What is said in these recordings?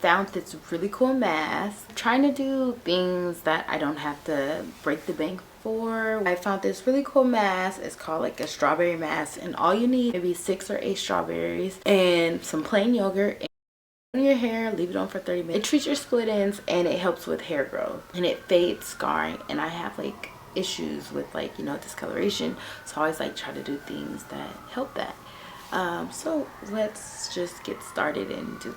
found this really cool mask. I'm trying to do things that I don't have to break the bank for. I found this really cool mask. It's called like a strawberry mask, and all you need maybe 6 or 8 strawberries and some plain yogurt on your hair. Leave it on for 30 minutes. It treats your split ends and it helps with hair growth and it fades scarring. And I have like issues with like, you know, discoloration, so I always like try to do things that help that. So let's just get started and do.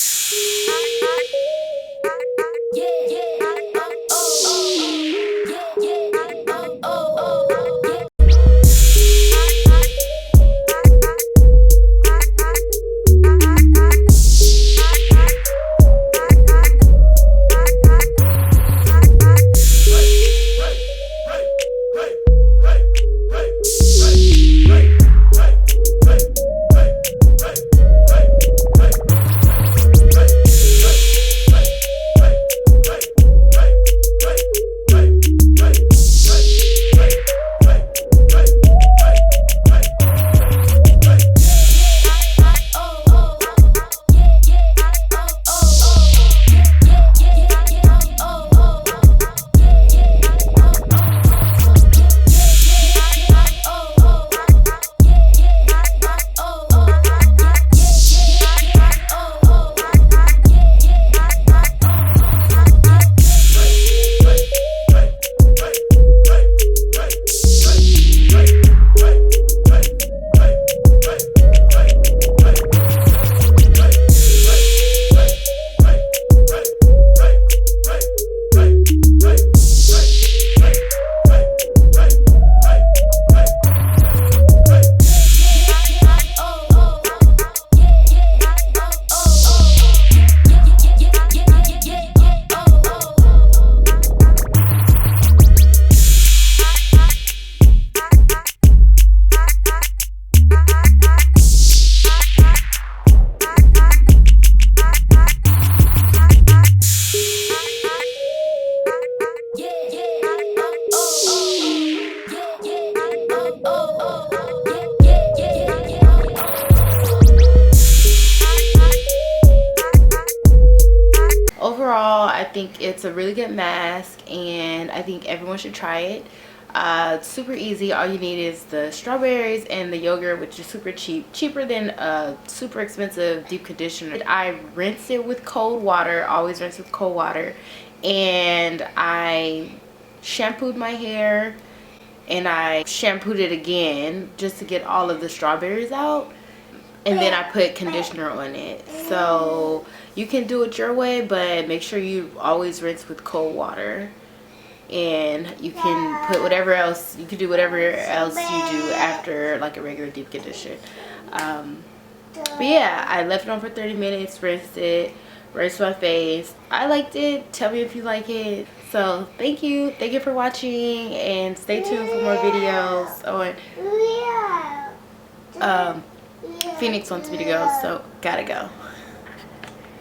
Overall, I think it's a really good mask and I think everyone should try it. It's super easy. All you need is the strawberries and the yogurt, which is super cheap, cheaper than a super expensive deep conditioner. I rinse it with cold water, always rinse with cold water, and I shampooed my hair and I shampooed it again just to get all of the strawberries out, and then I put conditioner on it. So you can do it your way, but make sure you always rinse with cold water. And you can put whatever else, you can do whatever else you do after like a regular deep conditioner. But yeah, I left it on for 30 minutes, rinsed my face. I liked it. Tell me if you like it. So thank you for watching, and stay tuned for more videos on Phoenix wants me to go, so gotta go.